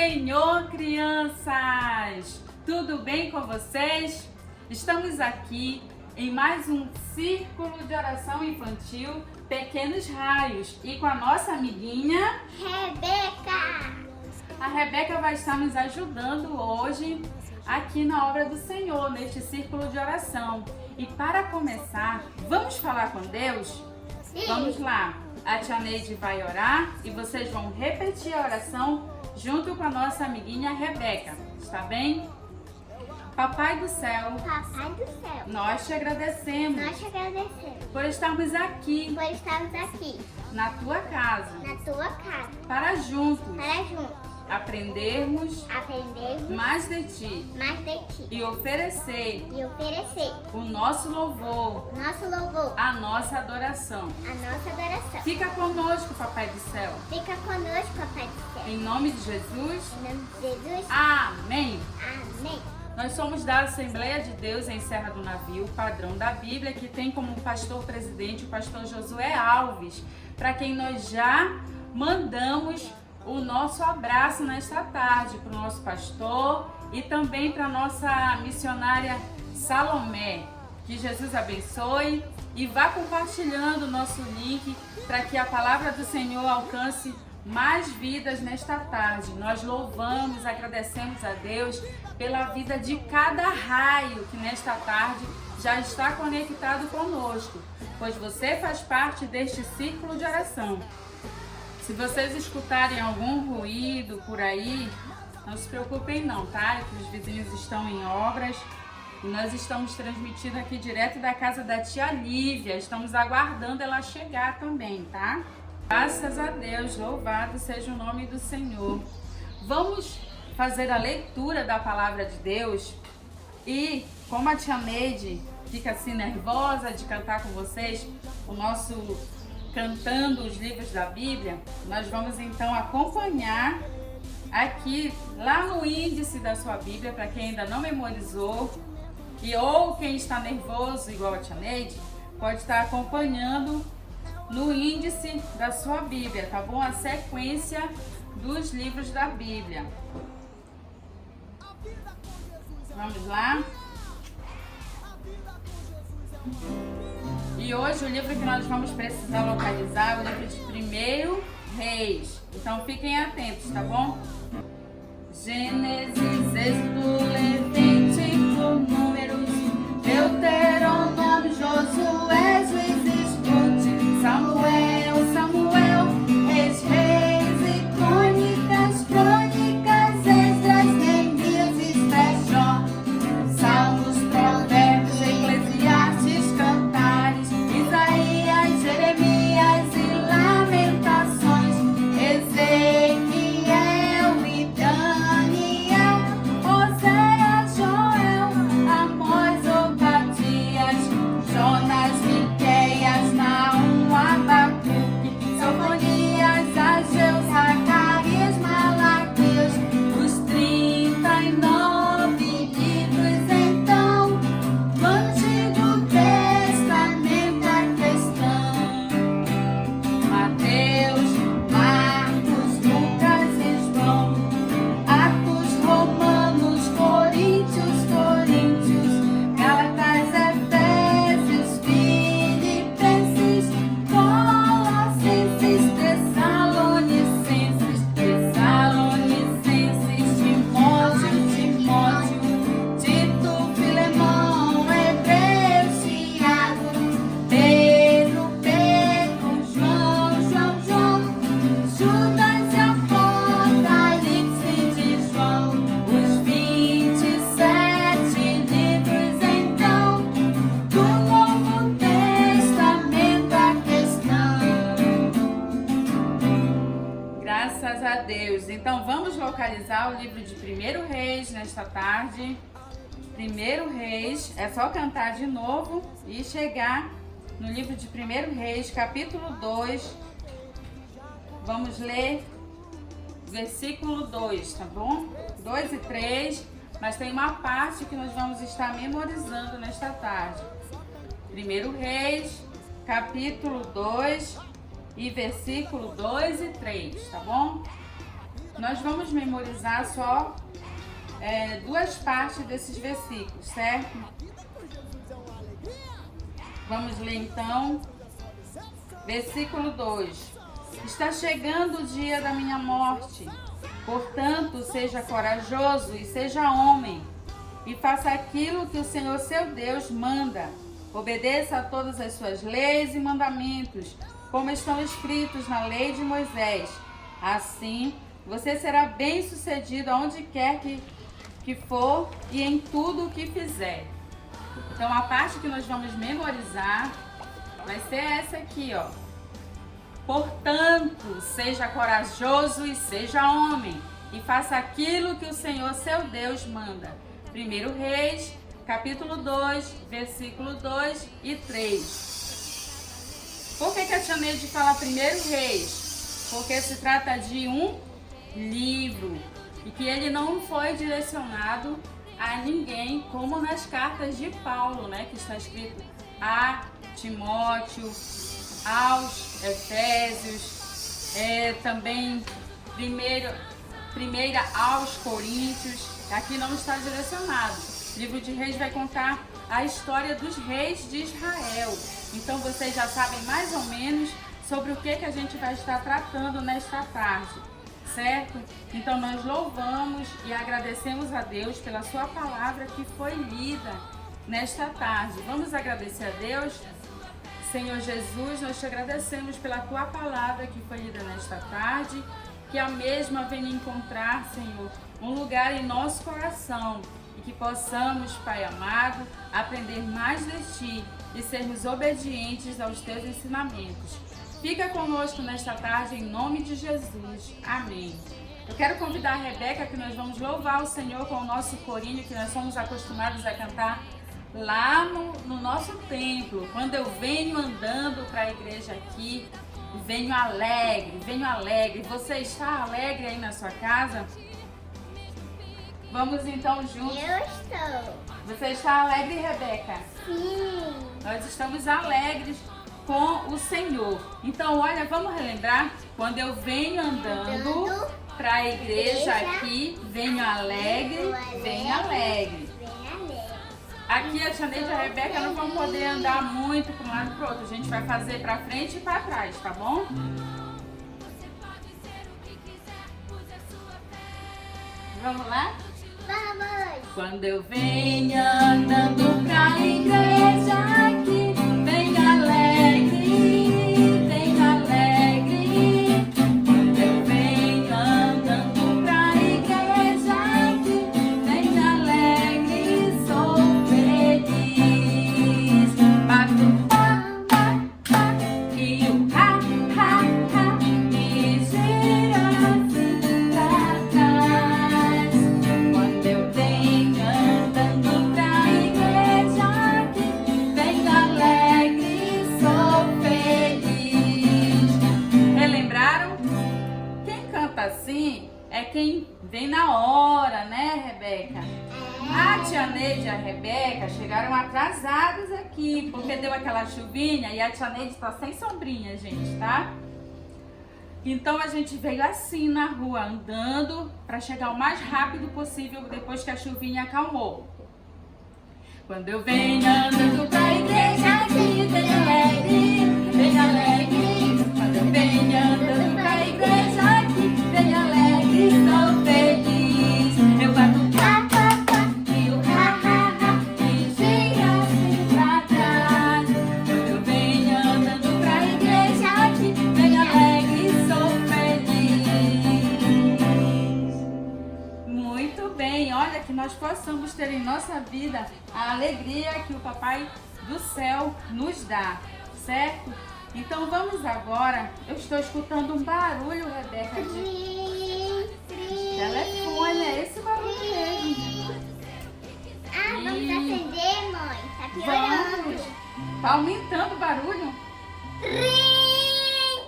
Senhor, crianças! Tudo bem com vocês? Estamos aqui em mais um círculo de oração infantil Pequenos Raios e com a nossa amiguinha Rebeca. A Rebeca vai estar nos ajudando hoje aqui na obra do Senhor, neste círculo de oração. E para começar, vamos falar com Deus? Sim. Vamos lá! A tia Neide vai orar e vocês vão repetir a oração junto com a nossa amiguinha Rebeca, está bem? Papai do céu, Papai do céu, nós te agradecemos nós te agradecemos por estarmos aqui por estarmos aqui na tua casa na tua casa para juntos para juntos aprendermos aprendermos mais de ti mais de ti e oferecer e oferecer o nosso louvor, nosso louvor, a nossa adoração. a nossa adoração. Fica conosco, Papai do céu. Fica conosco, Papai do céu. Em nome de Jesus, Em nome de Jesus. amém. Amém. Nós somos da Assembleia de Deus em Serra do Navio, Padrão da Bíblia, que tem como pastor presidente o pastor Josué Alves, para quem nós já mandamos o nosso abraço nesta tarde para o nosso pastor e também para a nossa missionária Salomé. Que Jesus abençoe e vá compartilhando o nosso link para que a palavra do Senhor alcance mais vidas nesta tarde. Nós louvamos, agradecemos a Deus pela vida de cada raio que nesta tarde já está conectado conosco, pois você faz parte deste círculo de oração. Se vocês escutarem algum ruído por aí, não se preocupem não, tá? É que os vizinhos estão em obras e nós estamos transmitindo aqui direto da casa da tia Lívia. Estamos aguardando ela chegar também, tá? Graças a Deus, louvado seja o nome do Senhor. Vamos fazer a leitura da palavra de Deus e como a tia Neide fica assim nervosa de cantar com vocês o nosso cantando os livros da Bíblia, nós vamos então acompanhar aqui lá no índice da sua Bíblia, para quem ainda não memorizou e ou quem está nervoso igual a tia Neide, pode estar acompanhando no índice da sua Bíblia, tá bom? A sequência dos livros da Bíblia. Vamos lá? E hoje o livro que nós vamos precisar localizar é o livro de 1 Reis. Então fiquem atentos, tá bom? Gênesis, Êxodo, Levítico, Números, Deuteronômio, Josué, Juízes, Ruth, Samuel, Reis e Crônicas, Esdras, Neemias, Esther, Jó, Salmos, Provérbios, Eclesiastes, Cantares, Isaías, Jeremias e Lamentações, Ezequiel e Daniel, Oséias, Joel, Amós, Obadias, Jonas, Miqueias, Naum, Abacuque, Sofonias, Ageu, Zacarias, Malaquias, os 39 livros. Então, no Antigo Testamento a questão: Mateus, Marcos, Lucas e João, Atos, Romanos, Coríntios, Gálatas, Efésios, Filipenses, Colossenses, Tessalonicenses, Timóteo, Tito, Filemão, Hebreus, Tiago, Pedro, João, Judas e Apocalipse de João, os 27 livros. Então, do Novo Testamento a questão. Graças a Deus. Então vamos localizar o livro de 1 Reis nesta tarde. 1 Reis, é só cantar de novo e chegar no livro de 1 Reis, capítulo 2. Vamos ler versículo 2, tá bom? 2 e 3, mas tem uma parte que nós vamos estar memorizando nesta tarde. 1 Reis, capítulo 2 e versículo 2 e 3, tá bom? nós vamos memorizar só duas partes desses versículos, certo? Vamos ler então. Versículo 2. Está chegando o dia da minha morte. Portanto, seja corajoso e seja homem, e faça aquilo que o Senhor seu Deus manda. Obedeça a todas as suas leis e mandamentos, como estão escritos na lei de Moisés. Assim, você será bem-sucedido aonde quer que for e em tudo o que fizer. Então, a parte que nós vamos memorizar vai ser essa aqui, ó. Portanto, seja corajoso e seja homem, e faça aquilo que o Senhor seu Deus manda. 1 Reis, capítulo 2, versículo 2 e 3. Por que a tia Neide fala 1 Reis? Porque se trata de um livro e que ele não foi direcionado a ninguém, como nas cartas de Paulo, né? Que está escrito a Timóteo, aos Efésios, também primeira aos Coríntios. Aqui não está direcionado. O livro de Reis vai contar a história dos reis de Israel. Então vocês já sabem mais ou menos sobre o que a gente vai estar tratando nesta tarde, certo? Então nós louvamos e agradecemos a Deus pela sua palavra que foi lida nesta tarde. Vamos agradecer a Deus. Senhor Jesus, nós te agradecemos pela tua palavra que foi lida nesta tarde, que a mesma venha encontrar, Senhor, um lugar em nosso coração e que possamos, Pai amado, aprender mais de ti e sermos obedientes aos teus ensinamentos. Fica conosco nesta tarde, em nome de Jesus. Amém. Eu quero convidar a Rebeca, que nós vamos louvar o Senhor com o nosso corinho, que nós somos acostumados a cantar lá no nosso templo. Quando eu venho andando para a igreja aqui, venho alegre, venho alegre. Você está alegre aí na sua casa? Vamos então juntos. Eu estou. Você está alegre, Rebeca? Sim. Nós estamos alegres com o Senhor. Então, olha, vamos relembrar. Quando eu venho andando para a igreja aqui, venho alegre, venho alegre. Aqui a tia Neide e a Rebeca não vão poder andar muito para um lado e para o outro. A gente vai fazer para frente e para trás, tá bom? Vamos lá? Vamos. Quando eu venho andando pra igreja aqui, bem alegre, bem alegre. Quando eu venho andando pra igreja aqui, bem alegre, sou feliz. Bato palma e o ha, ha, ha, e gira assim pra trás. Quando eu venho andando pra igreja aqui, bem alegre, sou feliz. Relembraram? Quem canta assim é quem vem na hora, né, Rebeca? A tia Neide e a Rebeca chegaram atrasadas aqui, porque deu aquela chuvinha e a tia Neide está sem sombrinha, gente, tá? Então a gente veio assim na rua, andando, para chegar o mais rápido possível depois que a chuvinha acalmou. Quando eu venho andando pra igreja aqui, bem alegre, bem alegre. Quando eu venho andando pra igreja aqui, bem alegre, sou feliz. Eu bato pá, pá, pá, e o ha, ha, ha, e gira assim pra trás. Quando eu venho andando pra igreja aqui, bem alegre, sou feliz. Muito bem, olha, que nós possamos ter em nossa vida a alegria que o Papai do Céu nos dá, certo? Então vamos agora, eu estou escutando um barulho, Rebeca, de telefone, é esse barulho mesmo. Vamos acender, mãe. Tá piorando. Vamos, tá aumentando o barulho. Trim,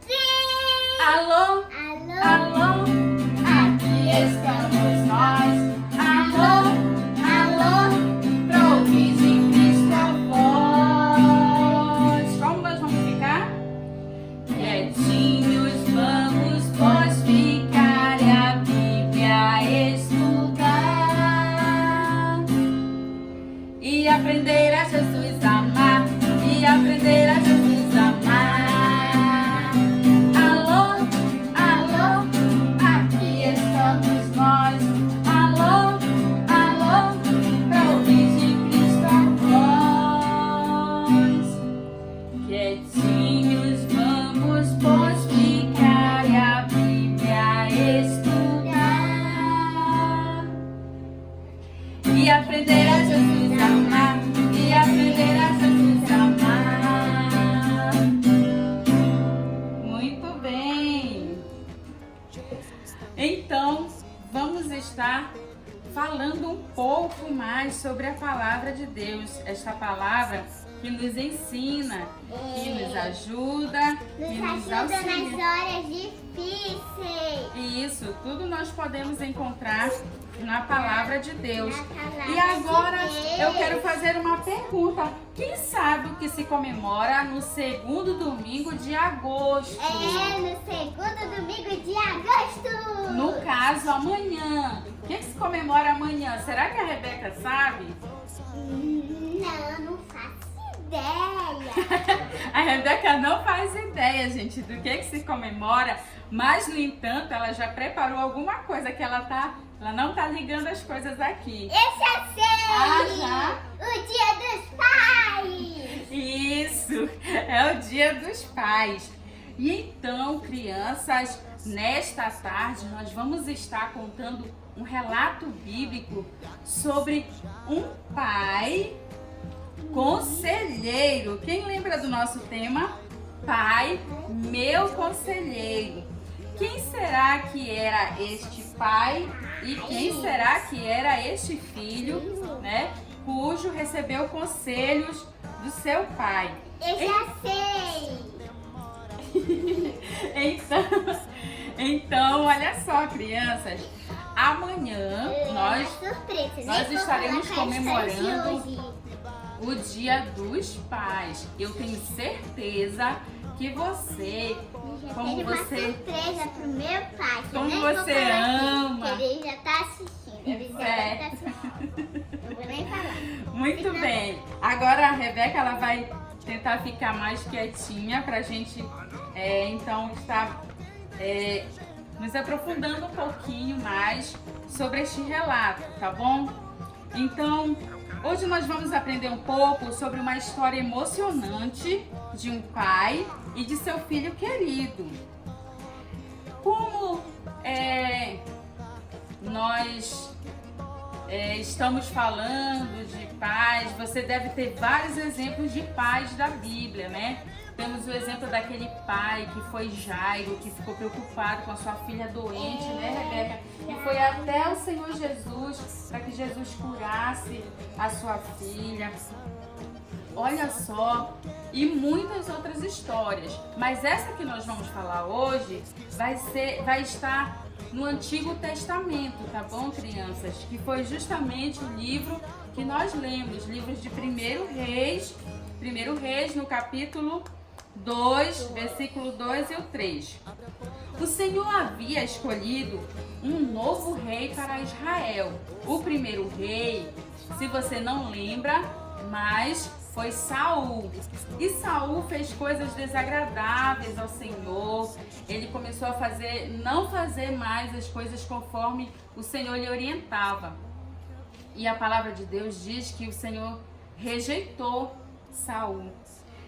trim. Alô? Alô? Alô? Aqui estamos nós. Alô? Alô? Pra ouvir de Cristo a voz. Como nós vamos ficar? Quietinhos vamos, pois ficar e e aprender a Jesus amar, e aprender a Jesus amar. Muito bem. Então, vamos estar falando um pouco mais sobre a palavra de Deus. Esta palavra que nos ensina, que nos ajuda, que nos auxilia. Nas horas difíceis. E isso tudo nós podemos encontrar na palavra de Deus. palavra E agora de Deus. eu quero fazer uma pergunta. Quem sabe o que se comemora no segundo domingo de agosto? É no segundo domingo de agosto. No caso, amanhã. O que se comemora amanhã? Será que a Rebeca sabe? Não faço ideia. A Rebeca não faz ideia, gente, do que se comemora, mas, no entanto, ela já preparou alguma coisa que ela não tá ligando as coisas aqui. Eu já sei. Já? O Dia dos Pais. Isso, é o Dia dos Pais. E então, crianças, nesta tarde nós vamos estar contando um relato bíblico sobre um pai conselheiro. Quem lembra do nosso tema? Pai, meu conselheiro. Quem será que era este pai e quem será que era este filho, né, cujo recebeu conselhos do seu pai? Eu já sei. Então, olha só, crianças, amanhã nós estaremos comemorando o Dia dos Pais. Eu tenho certeza que você, como você, surpresa pro meu pai. como você ama. Ele já tá assistindo. Ele já tá assistindo. Não vou nem falar. Muito bem. Agora a Rebeca ela vai tentar ficar mais quietinha pra gente então estar nos aprofundando um pouquinho mais sobre este relato, tá bom? Então, hoje nós vamos aprender um pouco sobre uma história emocionante de um pai e de seu filho querido. Como nós estamos falando de pais, você deve ter vários exemplos de pais da Bíblia, né? Temos o exemplo daquele pai que foi Jairo, que ficou preocupado com a sua filha doente, né, Rebeca? E foi até o Senhor Jesus para que Jesus curasse a sua filha. Olha só, e muitas outras histórias. Mas essa que nós vamos falar hoje vai estar no Antigo Testamento, tá bom, crianças? Que foi justamente o livro que nós lemos, livros de 1 Reis, no capítulo 2, versículo 2 e o 3. O Senhor havia escolhido um novo rei para Israel. O primeiro rei, se você não lembra, mas foi Saul. E Saul fez coisas desagradáveis ao Senhor. Ele começou a não fazer mais as coisas conforme o Senhor lhe orientava. E a palavra de Deus diz que o Senhor rejeitou Saul.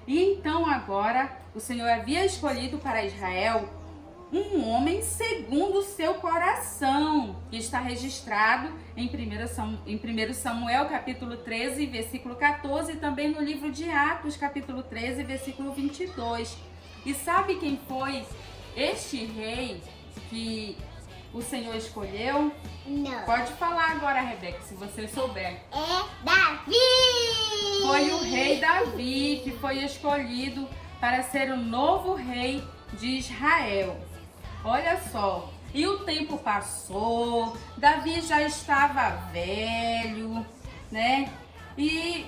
E então agora o Senhor havia escolhido para Israel um homem segundo o seu coração, que está registrado em 1 Samuel capítulo 13, versículo 14, e também no livro de Atos capítulo 13, versículo 22. E sabe quem foi este rei que o Senhor escolheu? Não. Pode falar agora, Rebeca, se você souber. É Davi! Foi o rei Davi que foi escolhido para ser o novo rei de Israel. Olha só, e o tempo passou, Davi já estava velho, né? E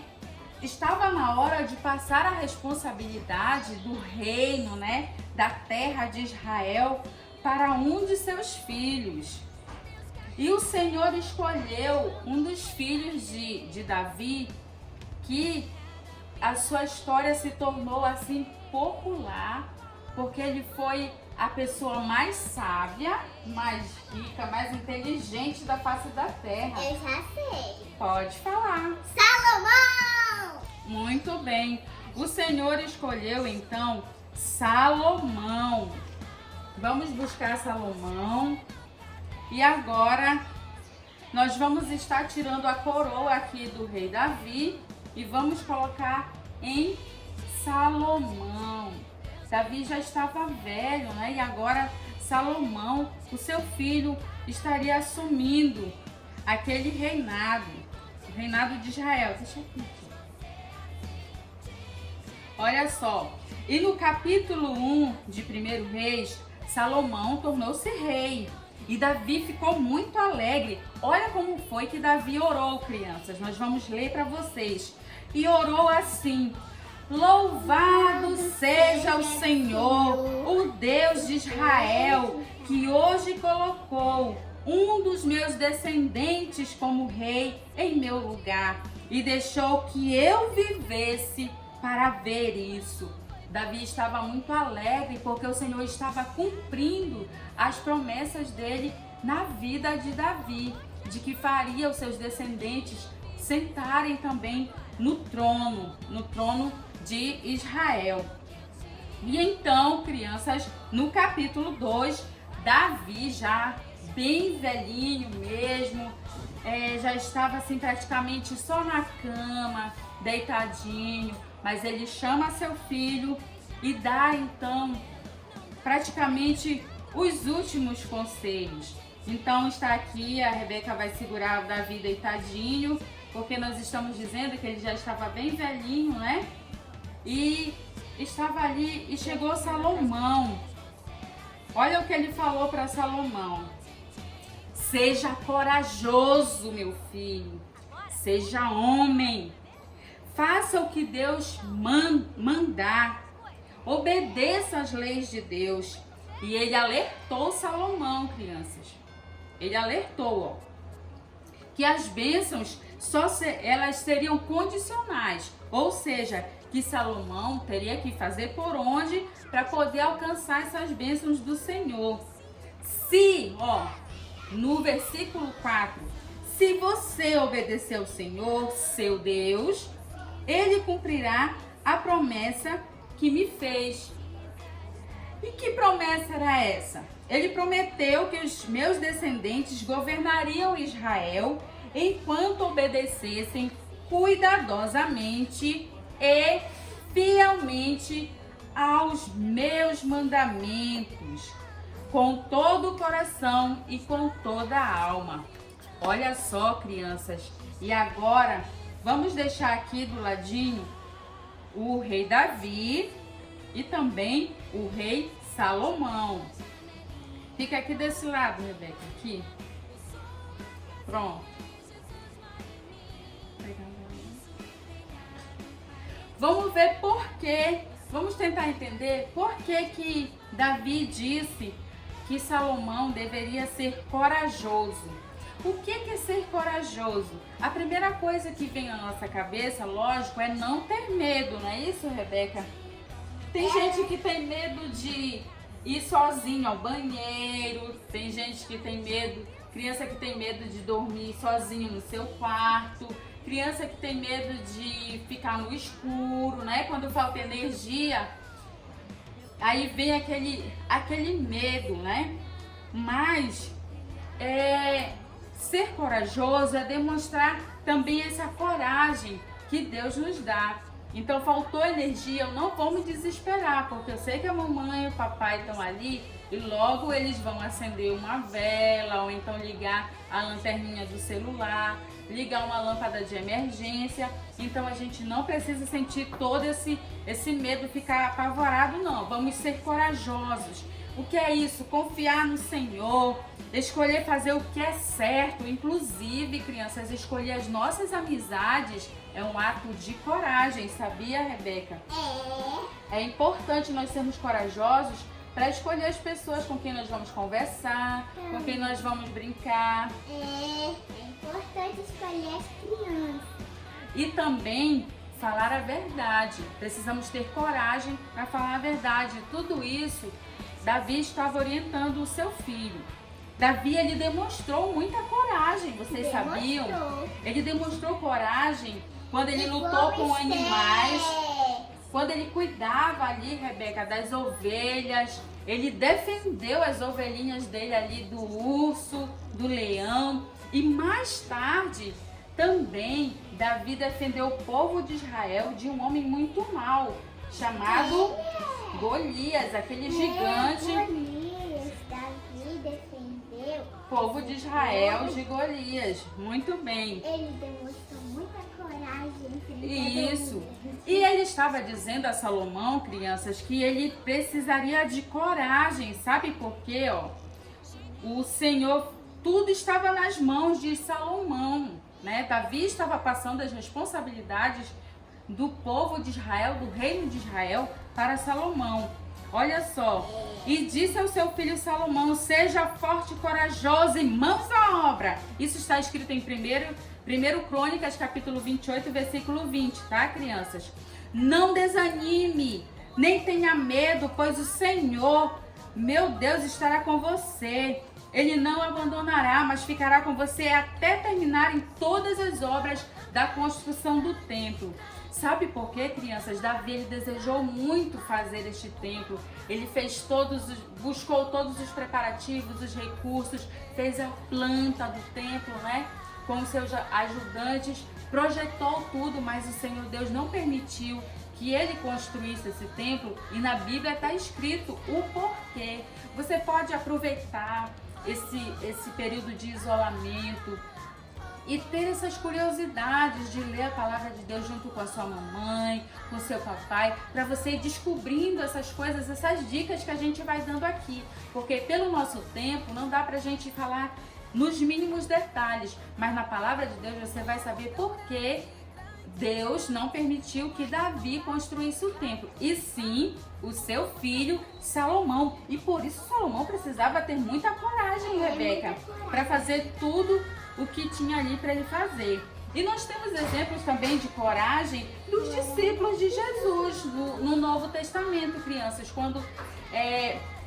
estava na hora de passar a responsabilidade do reino, né? Da terra de Israel para um de seus filhos. E o Senhor escolheu um dos filhos de Davi, que a sua história se tornou assim popular, porque ele foi a pessoa mais sábia, mais rica, mais inteligente da face da terra. Eu já sei. Pode falar. Salomão! Muito bem. O Senhor escolheu então Salomão. Vamos buscar Salomão. E agora nós vamos estar tirando a coroa aqui do rei Davi e vamos colocar em Salomão. Davi já estava velho, né? E agora Salomão, o seu filho, estaria assumindo aquele reinado, o reinado de Israel. Deixa eu ver aqui. Olha só, e no capítulo 1 de 1 Reis, Salomão tornou-se rei e Davi ficou muito alegre. Olha como foi que Davi orou, crianças. Nós vamos ler para vocês. E orou assim: louvado seja o Senhor, o Deus de Israel, que hoje colocou um dos meus descendentes como rei em meu lugar e deixou que eu vivesse para ver isso. Davi estava muito alegre porque o Senhor estava cumprindo as promessas dele na vida de Davi, de que faria os seus descendentes sentarem também no trono de Israel. E então, crianças, no capítulo 2, Davi já bem velhinho mesmo, já estava assim praticamente só na cama, deitadinho, mas ele chama seu filho e dá então praticamente os últimos conselhos. Então está aqui, a Rebeca vai segurar o Davi deitadinho, porque nós estamos dizendo que ele já estava bem velhinho, né? E estava ali e chegou Salomão. Olha o que ele falou para Salomão: seja corajoso, meu filho, seja homem, faça o que Deus mandar, obedeça às leis de Deus. E ele alertou Salomão, crianças. Ele alertou, que as bênçãos elas seriam condicionais, ou seja, que Salomão teria que fazer por onde para poder alcançar essas bênçãos do Senhor. Se, no versículo 4, se você obedecer ao Senhor, seu Deus, Ele cumprirá a promessa que me fez. E que promessa era essa? Ele prometeu que os meus descendentes governariam Israel enquanto obedecessem cuidadosamente e fielmente aos meus mandamentos, com todo o coração e com toda a alma. Olha só, crianças. E agora, vamos deixar aqui do ladinho o rei Davi e também o rei Salomão. Fica aqui desse lado, Rebeca, aqui. Pronto. Vamos ver por quê. Vamos tentar entender por que Davi disse que Salomão deveria ser corajoso. O que é ser corajoso? A primeira coisa que vem à nossa cabeça, lógico, é não ter medo, não é isso, Rebeca? Tem gente que tem medo de ir sozinho ao banheiro, tem gente que tem medo, criança que tem medo de dormir sozinho no seu quarto, criança que tem medo de ficar no escuro, né? Quando falta energia, aí vem aquele medo, né? Mas ser corajoso é demonstrar também essa coragem que Deus nos dá. Então faltou energia, eu não vou me desesperar, porque eu sei que a mamãe e o papai estão ali e logo eles vão acender uma vela ou então ligar a lanterninha do celular, ligar uma lâmpada de emergência. Então a gente não precisa sentir todo esse medo, ficar apavorado, não. Vamos ser corajosos. O que é isso? Confiar no Senhor, escolher fazer o que é certo. Inclusive, crianças, escolher as nossas amizades é um ato de coragem, sabia, Rebeca? É importante nós sermos corajosos para escolher as pessoas com quem nós vamos conversar, com quem nós vamos brincar. É importante escolher as crianças. E também falar a verdade. Precisamos ter coragem para falar a verdade. Tudo isso, Davi estava orientando o seu filho. Davi, ele demonstrou muita coragem, vocês sabiam? Ele demonstrou coragem quando ele lutou com animais, quando ele cuidava ali, Rebeca, das ovelhas. Ele defendeu as ovelhinhas dele ali do urso, do leão. E mais tarde, também, Davi defendeu o povo de Israel de um homem muito mau, chamado Golias, aquele gigante. Golias, Davi defendeu O povo de Israel de Golias. Muito bem. Ele demonstrou muita coragem. Isso. E ele estava dizendo a Salomão, crianças, que ele precisaria de coragem. Sabe por quê? O Senhor, tudo estava nas mãos de Salomão, né? Davi estava passando as responsabilidades do povo de Israel, do reino de Israel, para Salomão. Olha só. E disse ao seu filho Salomão: seja forte e corajoso e mãos à obra. Isso está escrito em 1 Crônicas, capítulo 28, versículo 20, tá, crianças? Não desanime, nem tenha medo, pois o Senhor, meu Deus, estará com você. Ele não abandonará, mas ficará com você até terminarem todas as obras da construção do templo. Sabe por quê, crianças? Davi, ele desejou muito fazer este templo. Ele buscou todos os preparativos, os recursos, fez a planta do templo, né? Com os seus ajudantes, projetou tudo, mas o Senhor Deus não permitiu que ele construísse esse templo. E na Bíblia está escrito o porquê. Você pode aproveitar esse período de isolamento e ter essas curiosidades de ler a palavra de Deus junto com a sua mamãe, com o seu papai, para você ir descobrindo essas coisas, essas dicas que a gente vai dando aqui. Porque pelo nosso tempo não dá pra gente falar nos mínimos detalhes, mas na palavra de Deus você vai saber por que Deus não permitiu que Davi construísse o templo, e sim o seu filho Salomão. E por isso Salomão precisava ter muita coragem, Rebeca, para fazer tudo o que tinha ali para ele fazer. E nós temos exemplos também de coragem dos discípulos de Jesus no Novo Testamento, crianças, quando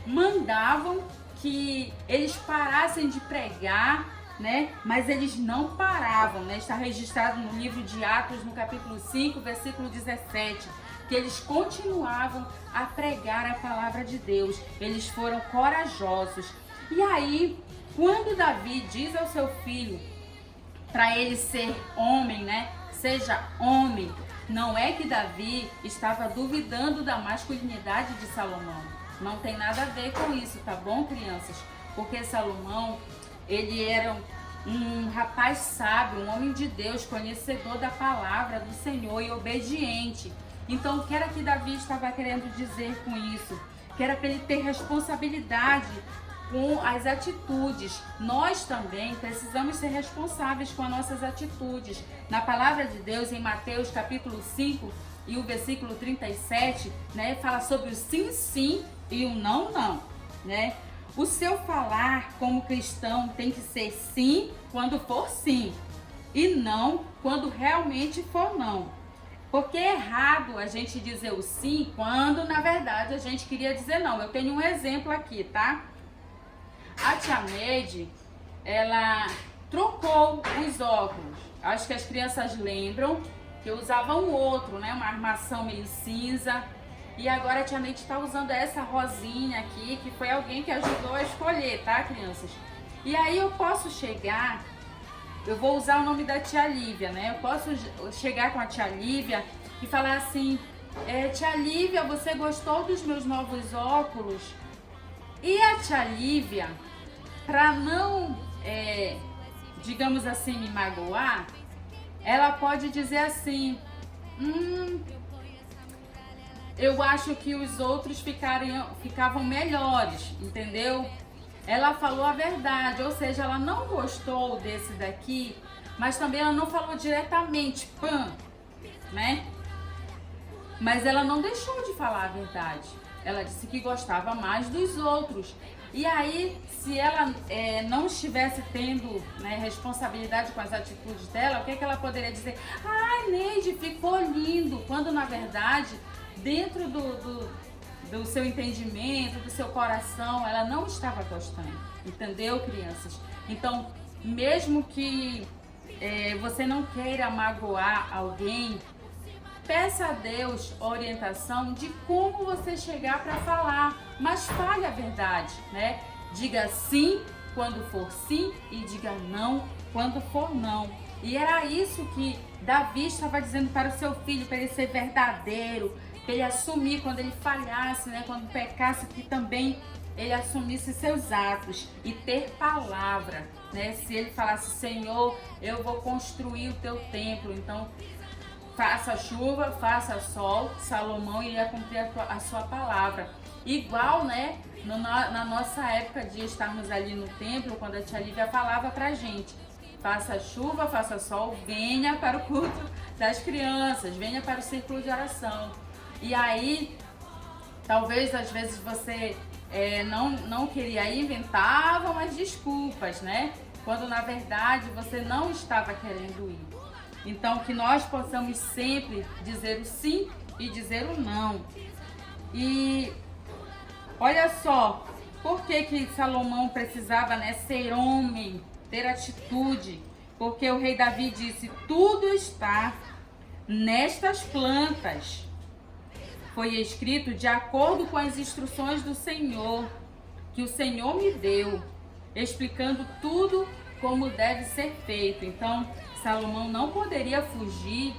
mandavam que eles parassem de pregar, né? Mas eles não paravam, né? Está registrado no livro de Atos, no capítulo 5, versículo 17, que eles continuavam a pregar a palavra de Deus. Eles foram corajosos. E aí, quando Davi diz ao seu filho para ele ser homem, né? Seja homem, não é que Davi estava duvidando da masculinidade de Salomão. Não tem nada a ver com isso, tá bom, crianças? Porque Salomão, ele era um rapaz sábio, um homem de Deus, conhecedor da palavra do Senhor e obediente. Então, o que era que Davi estava querendo dizer com isso? Que era para ele ter responsabilidade com as atitudes. Nós também precisamos ser responsáveis com as nossas atitudes. Na palavra de Deus, em Mateus capítulo 5 e o versículo 37, né, fala sobre o sim, sim e o não, não, né? O seu falar como cristão tem que ser sim quando for sim e não quando realmente for não. Porque é errado a gente dizer o sim quando na verdade a gente queria dizer não. Eu tenho um exemplo aqui, tá? A tia Neide, ela trocou os óculos. Acho que as crianças lembram que eu usava um outro, né? Uma armação meio cinza. E agora a tia Neide está usando essa rosinha aqui, que foi alguém que ajudou a escolher, tá, crianças? E aí eu posso chegar, eu vou usar o nome da tia Lívia, né? Eu posso chegar com a tia Lívia e falar assim: tia Lívia, você gostou dos meus novos óculos? E a tia Lívia, para não, digamos assim, me magoar, ela pode dizer assim: eu acho que os outros ficavam melhores, entendeu? Ela falou a verdade, ou seja, ela não gostou desse daqui, mas também ela não falou diretamente, pã, né? Mas ela não deixou de falar a verdade. Ela disse que gostava mais dos outros. E aí, se ela não estivesse tendo, né, responsabilidade com as atitudes dela, o que ela poderia dizer? Ai, Neide, ficou lindo. Quando, na verdade, dentro do seu entendimento, do seu coração, ela não estava gostando. Entendeu, crianças? Então, mesmo que você não queira magoar alguém, peça a Deus orientação de como você chegar para falar, mas fale a verdade, né? Diga sim quando for sim e diga não quando for não. E era isso que Davi estava dizendo para o seu filho, para ele ser verdadeiro, para ele assumir quando ele falhasse, né? Quando pecasse, que também ele assumisse seus atos e ter palavra, né? Se ele falasse, Senhor, eu vou construir o teu templo, então faça chuva, faça sol, Salomão iria cumprir a sua palavra. Igual, né, na nossa época de estarmos ali no templo, quando a tia Lívia falava pra gente, faça chuva, faça sol, venha para o culto das crianças, venha para o círculo de oração. E aí, talvez às vezes você não queria ir, inventava umas desculpas, né? Quando na verdade você não estava querendo ir. Então, que nós possamos sempre dizer o sim e dizer o não. E olha só, por que Salomão precisava, né, ser homem, ter atitude? Porque o rei Davi disse, tudo está nestas plantas. Foi escrito de acordo com as instruções do Senhor, que o Senhor me deu, explicando tudo como deve ser feito. Então, Salomão não poderia fugir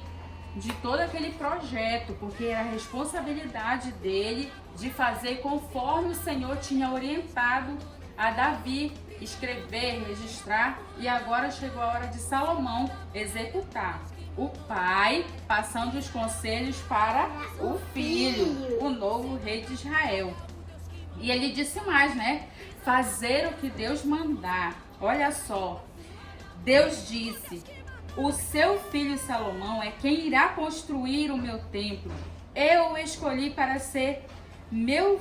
de todo aquele projeto, porque era a responsabilidade dele de fazer conforme o Senhor tinha orientado a Davi, escrever, registrar, e agora chegou a hora de Salomão executar. O pai passando os conselhos para o filho, o novo rei de Israel. E ele disse mais, né? Fazer o que Deus mandar. Olha só, Deus disse, o seu filho Salomão é quem irá construir o meu templo. Eu o escolhi para ser meu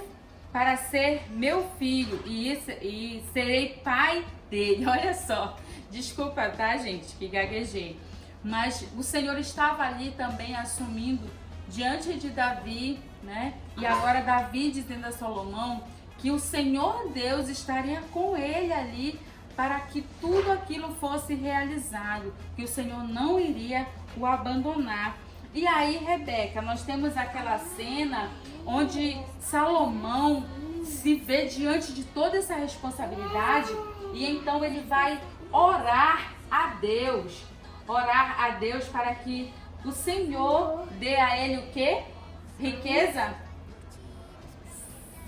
filho e serei pai dele. Olha só, desculpa, tá, gente, que gaguejei. Mas o Senhor estava ali também assumindo diante de Davi, né? E agora Davi dizendo a Salomão que o Senhor Deus estaria com ele ali para que tudo aquilo fosse realizado, que o Senhor não iria o abandonar. E aí, Rebeca, nós temos aquela cena onde Salomão se vê diante de toda essa responsabilidade e então ele vai orar a Deus para que o Senhor dê a ele o quê? Riqueza?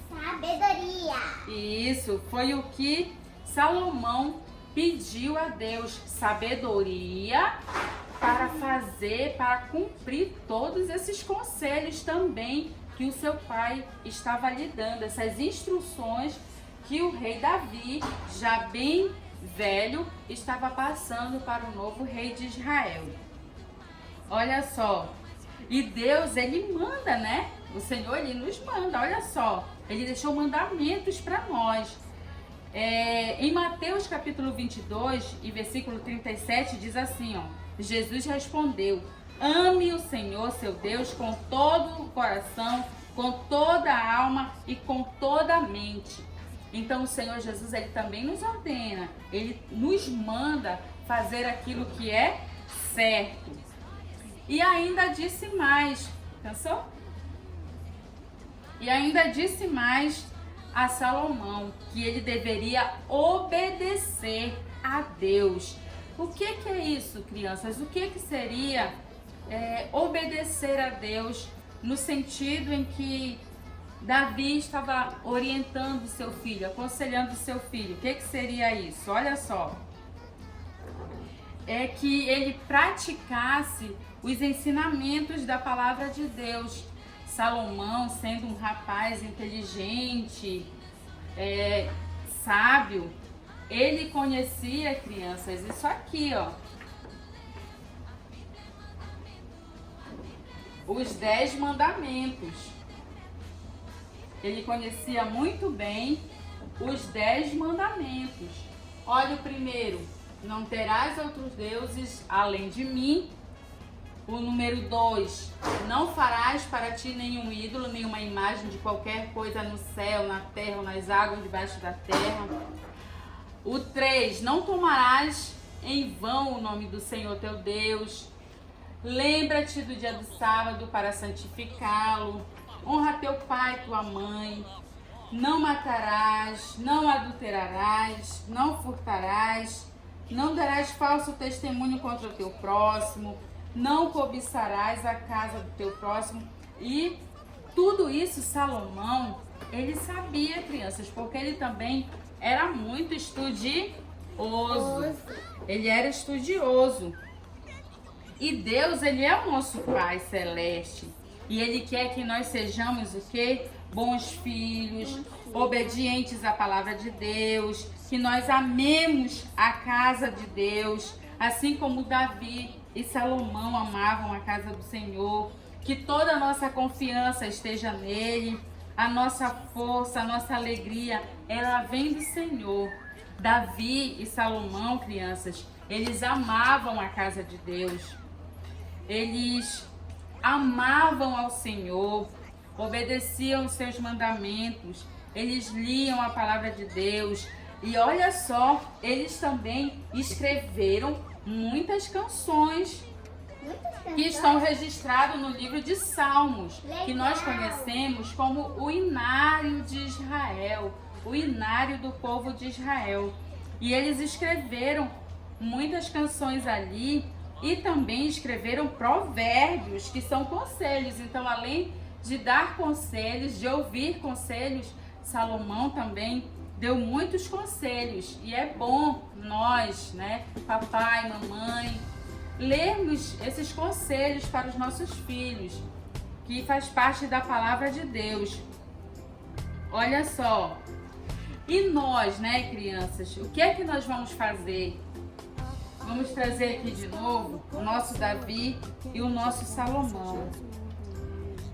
Sabedoria. Isso, foi o que Salomão pediu a Deus, sabedoria para cumprir todos esses conselhos também que o seu pai estava lhe dando, essas instruções que o rei Davi, já bem velho, estava passando para o novo rei de Israel. Olha só, e Deus, ele manda, né? O Senhor, ele nos manda, olha só, ele deixou mandamentos para nós. Em Mateus capítulo 22 e versículo 37 diz assim, ó, Jesus respondeu, ame o Senhor seu Deus com todo o coração, com toda a alma e com toda a mente. Então o Senhor Jesus, ele também nos ordena, ele nos manda fazer aquilo que é certo. E ainda disse mais, pensou? E ainda disse mais a Salomão, que ele deveria obedecer a Deus. O que é isso, crianças? O que seria obedecer a Deus no sentido em que Davi estava orientando seu filho, aconselhando seu filho? O que seria isso? Olha só. É que ele praticasse os ensinamentos da palavra de Deus. Salomão, sendo um rapaz inteligente, sábio, ele conhecia, crianças, isso aqui, ó. Os 10 mandamentos. Ele conhecia muito bem os 10 mandamentos. Olha o primeiro, não terás outros deuses além de mim. O número 2, não farás para ti nenhum ídolo, nenhuma imagem de qualquer coisa no céu, na terra ou nas águas debaixo da terra. O 3, não tomarás em vão o nome do Senhor teu Deus. Lembra-te do dia do sábado para santificá-lo. Honra teu pai e tua mãe. não matarás, não adulterarás, não furtarás, não darás falso testemunho contra o teu próximo, não cobiçarás a casa do teu próximo. E tudo isso Salomão, ele sabia, crianças, porque ele também era muito estudioso. Ele era estudioso. E Deus, ele é o nosso Pai Celeste. E ele quer que nós sejamos o quê? Bons filhos, obedientes à palavra de Deus, que nós amemos a casa de Deus, assim como Davi e Salomão amavam a casa do Senhor, que toda a nossa confiança esteja nele, a nossa força, a nossa alegria, ela vem do Senhor. Davi e Salomão, crianças, eles amavam a casa de Deus, eles amavam ao Senhor, obedeciam os seus mandamentos, eles liam a palavra de Deus. E olha só, eles também escreveram muitas canções que estão registradas no livro de Salmos, que nós conhecemos como o Inário de Israel, o Inário do povo de Israel. E eles escreveram muitas canções ali e também escreveram provérbios, que são conselhos. Então, além de dar conselhos, de ouvir conselhos, Salomão também deu muitos conselhos. E é bom nós, né, papai, mamãe, lermos esses conselhos para os nossos filhos, que faz parte da palavra de Deus. Olha só. E nós, né, crianças, o que é que nós vamos fazer? Vamos trazer aqui de novo o nosso Davi e o nosso Salomão.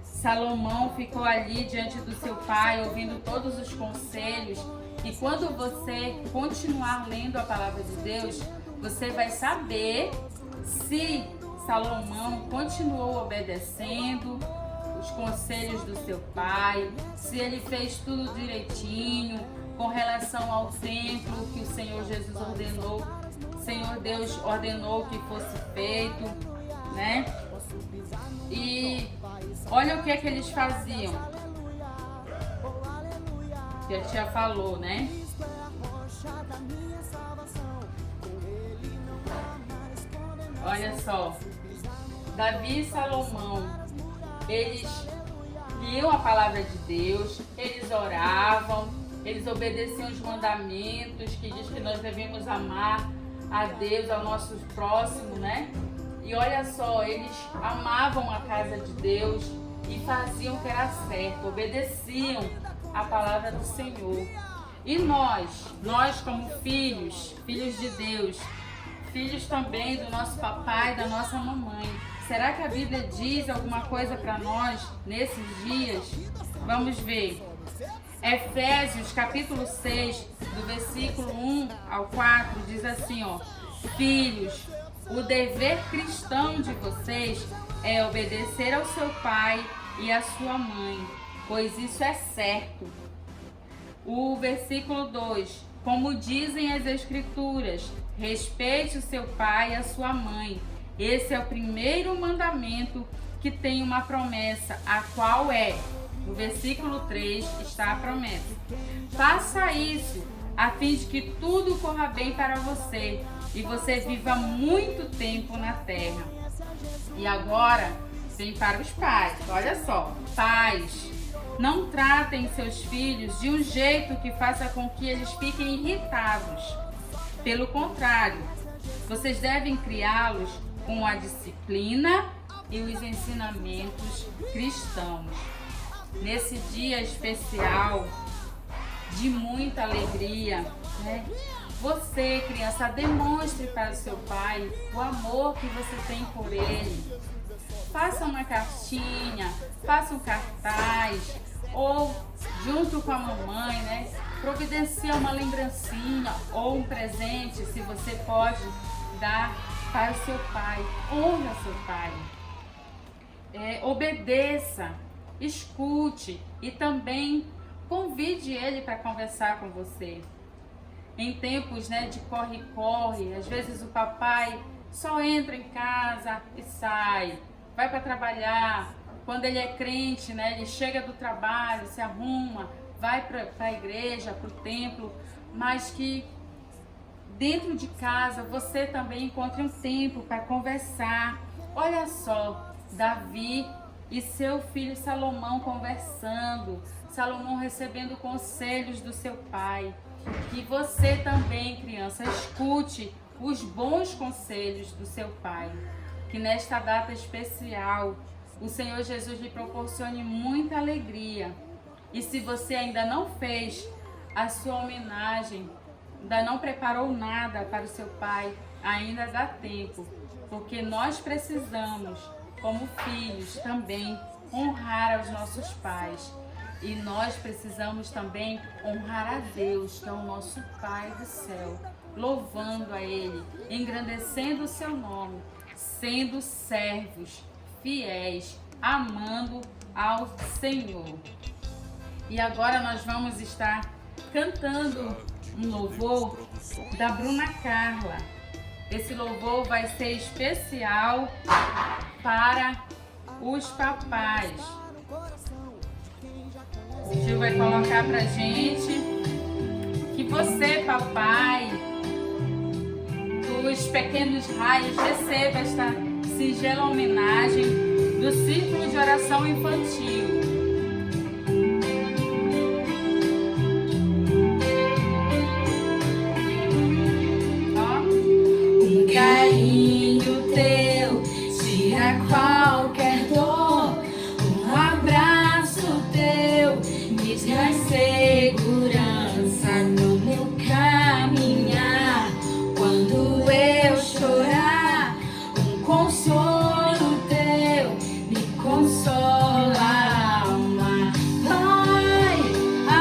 Salomão ficou ali diante do seu pai, ouvindo todos os conselhos. E quando você continuar lendo a palavra de Deus, você vai saber se Salomão continuou obedecendo os conselhos do seu pai, se ele fez tudo direitinho com relação ao templo que o Senhor Jesus ordenou, o Senhor Deus ordenou que fosse feito, né? E olha o que é que eles faziam, que a tia falou, né? Olha só, Davi e Salomão, eles liam a palavra de Deus, eles oravam, eles obedeciam os mandamentos que diz que nós devemos amar a Deus, ao nosso próximo, né? E olha só, eles amavam a casa de Deus e faziam o que era certo, obedeciam a palavra do Senhor. E nós como filhos de Deus, filhos também do nosso papai, da nossa mamãe, será que a Bíblia diz alguma coisa para nós nesses dias? Vamos ver. Efésios capítulo 6, do versículo 1 ao 4, diz assim, ó: Filhos, o dever cristão de vocês é obedecer ao seu pai e à sua mãe, pois isso é certo. O versículo 2, como dizem as Escrituras, respeite o seu pai e a sua mãe. Esse é o primeiro mandamento que tem uma promessa, a qual é, no versículo 3 está a promessa: faça isso, a fim de que tudo corra bem para você e você viva muito tempo na terra. E agora, vem para os pais. Olha só, pais, não tratem seus filhos de um jeito que faça com que eles fiquem irritados. Pelo contrário, vocês devem criá-los com a disciplina e os ensinamentos cristãos. Nesse dia especial, de muita alegria, né? Você, criança, demonstre para o seu pai o amor que você tem por ele. Faça uma cartinha, faça um cartaz, ou junto com a mamãe, né? Providencia uma lembrancinha ou um presente, se você pode dar para o seu pai. Honra seu pai. Obedeça, escute e também convide ele para conversar com você. Em tempos, né, de corre-corre, às vezes o papai só entra em casa e sai, vai para trabalhar. Quando ele é crente, né, ele chega do trabalho, se arruma, vai para a igreja, para o templo, mas que dentro de casa você também encontre um tempo para conversar. Olha só, Davi e seu filho Salomão conversando, Salomão recebendo conselhos do seu pai. Que você também, criança, escute os bons conselhos do seu pai. Que nesta data especial o Senhor Jesus lhe proporcione muita alegria. E se você ainda não fez a sua homenagem, ainda não preparou nada para o seu pai, ainda dá tempo, porque nós precisamos, como filhos, também honrar aos nossos pais. E nós precisamos também honrar a Deus, que é o nosso Pai do céu, louvando a Ele, engrandecendo o seu nome, sendo servos fiéis, amando ao Senhor. E agora nós vamos estar cantando um louvor da Bruna Carla. Esse louvor vai ser especial para os papais. O tio vai colocar pra gente que você, papai, dos pequenos raios, receba esta singela homenagem do Círculo de Oração Infantil. Carinho teu tira qualquer dor, um abraço teu me traz segurança no meu caminhar. Quando eu chorar, um consolo teu me consola a alma. Pai,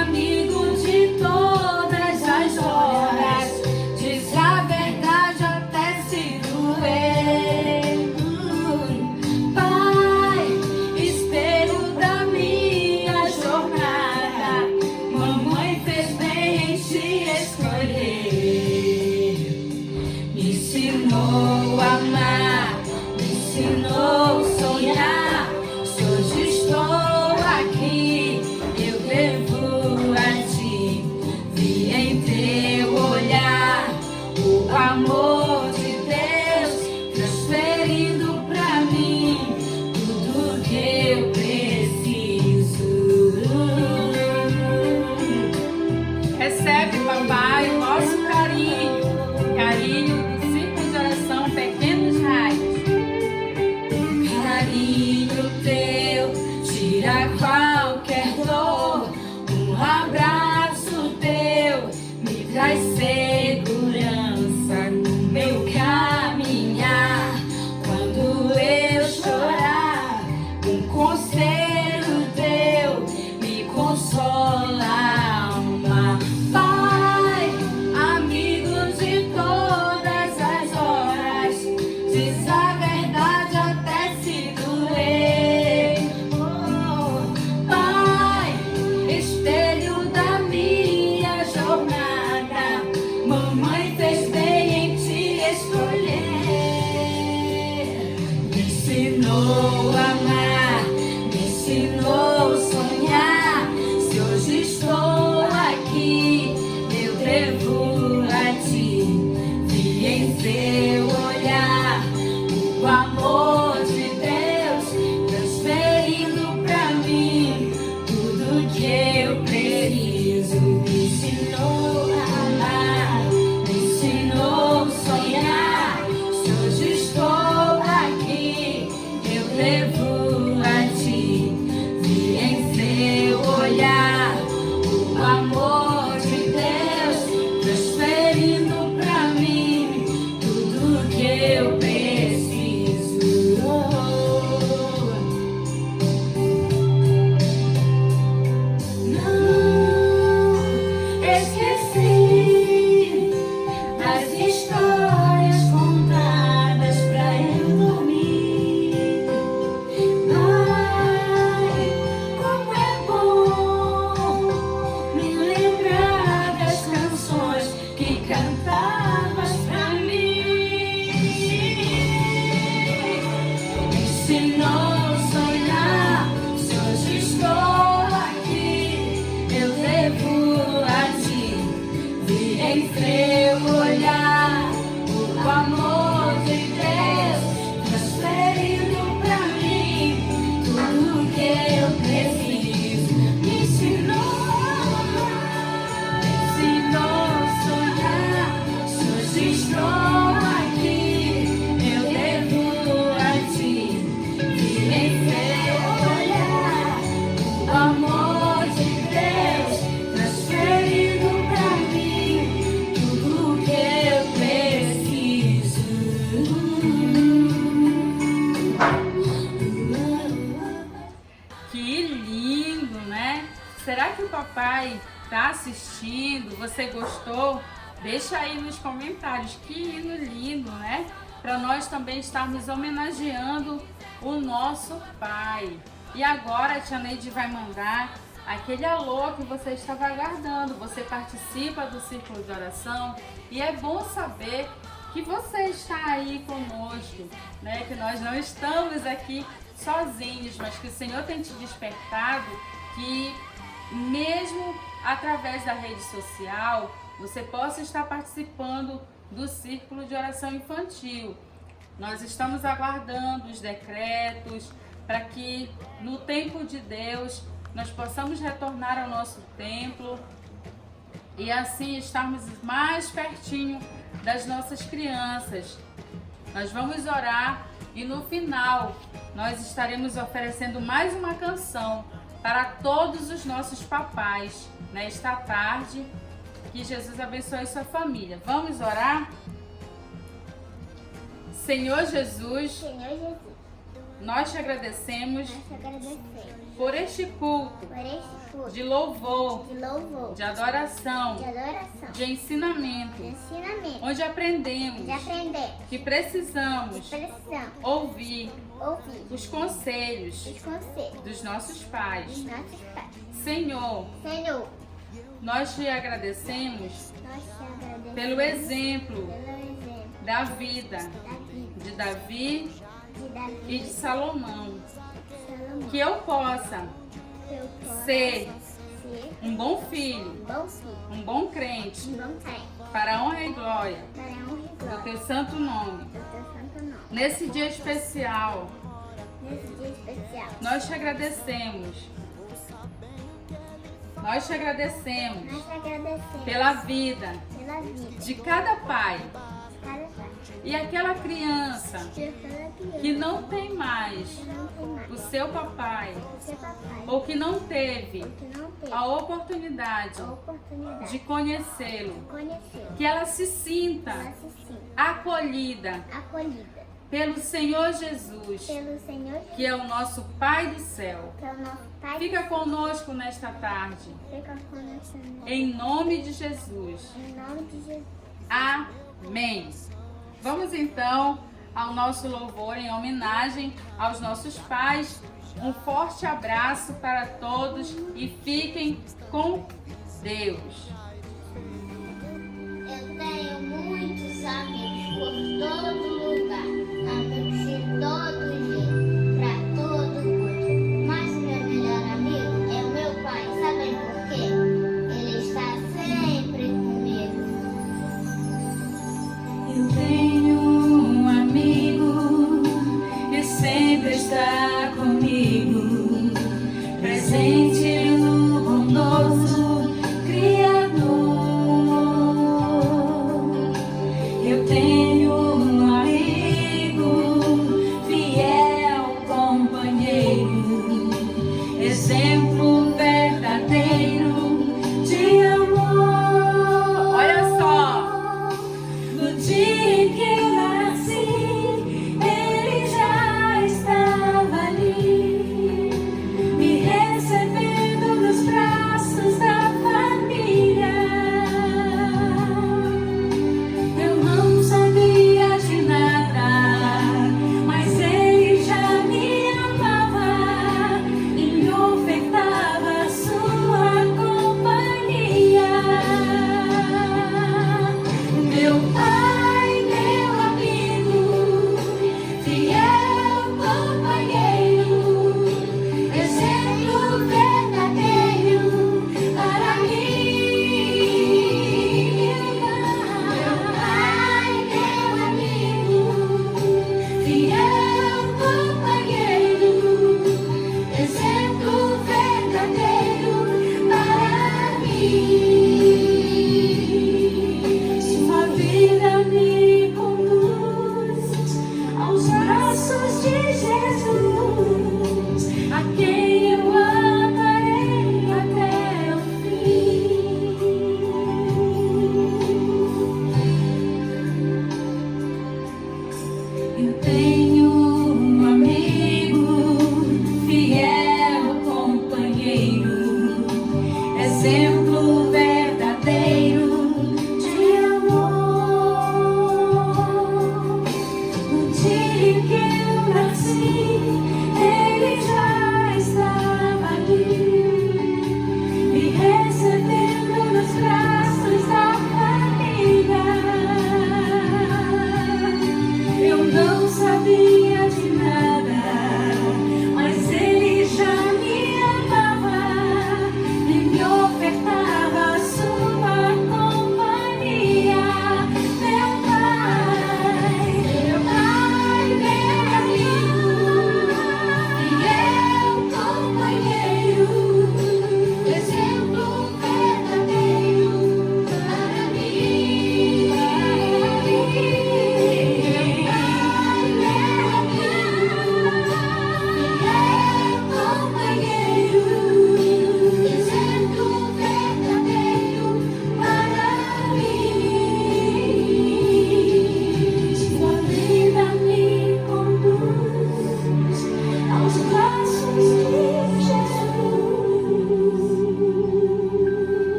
amigo de todas as horas, diz a verdade até se doer. Pai, espelho da minha jornada, mamãe fez bem em te escolher. Me ensinou a amar, me ensinou a sonhar. Se hoje estou aqui, eu devo a ti. Vi em teu olhar o amor de Deus, transferindo pra mim tudo que eu preciso. Recebe, papai, o nosso carinho, carinho do Círculo de Oração Pequenos Raios. Carinho teu tira qualquer dor, um abraço teu me traz segurança no meu caminhar. Quando eu chorar, um conselho teu me consola a alma. Pai, amigo de todas as horas, diz a verdade até se doer. Pai, espelho da minha jornada, mamãe fez bem em te escolher. Me ensinou a amar, me ensinou a sonhar. Se hoje estou aqui, eu devo a ti. Vi em teu olhar o amor de Deus, transferindo pra mim tudo que eu preciso. Me ensinou a amar, me ensinou a sonhar. Se hoje estou aqui, eu devo a ti. Vi em teu olhar o amor de Deus, transferindo pra mim tudo que eu preciso. Não esqueci das histórias contadas pra eu dormir. Ai, como é bom me lembrar das canções que cantavas pra mim. Me ensinou a sonhar. Se hoje estou aqui, eu papai está assistindo, você gostou? Deixa aí nos comentários. Que hino lindo, né? Para nós também estarmos homenageando o nosso pai. E agora a tia Neide vai mandar aquele alô que você estava aguardando. Você participa do círculo de oração e é bom saber que você está aí conosco, né? Que nós não estamos aqui sozinhos, mas que o Senhor tem te despertado, que mesmo através da rede social você possa estar participando do círculo de oração infantil. Nós estamos aguardando os decretos para que no tempo de Deus nós possamos retornar ao nosso templo e assim estarmos mais pertinho das nossas crianças. Nós vamos orar e no final nós estaremos oferecendo mais uma canção para todos os nossos papais nesta tarde. Que Jesus abençoe sua família. Vamos orar? Senhor Jesus, Senhor Jesus, nós te agradecemos nós te agradecemos por este culto por este culto de louvor, de louvor, de adoração, de adoração, de ensinamento, de ensinamento, onde aprendemos de aprender, que precisamos precisamos ouvir ouvir os conselhos os conselhos dos nossos dos pais. nossos pais. Senhor, Senhor, nós te agradecemos nós te agradecemos pelo exemplo pelo exemplo da vida da vida de Davi de Davi e de Salomão. e Salomão. Que eu possa Que eu possa ser ser um bom filho, um bom filho, um bom crente, um bom pai, para a honra e glória para a honra e do glória teu santo nome. do teu santo nome. Nesse dia especial, Nesse dia especial, nós te agradecemos. Nós te agradecemos nós te agradecemos pela vida pela vida de cada pai de cada pai, e aquela criança de cada criança que não tem mais que não tem mais o seu papai o seu papai, ou que não teve que não teve a oportunidade a oportunidade de conhecê-lo, de conhecer, que ela se sinta ela se sinta acolhida acolhida pelo Senhor Jesus, pelo Senhor Jesus, que é o nosso Pai do céu. que é o nosso Pai. Fica conosco nesta tarde, Fica conosco em nome de Jesus. em nome de Jesus. Amém. Vamos então ao nosso louvor em homenagem aos nossos pais. Um forte abraço para todos e fiquem com Deus.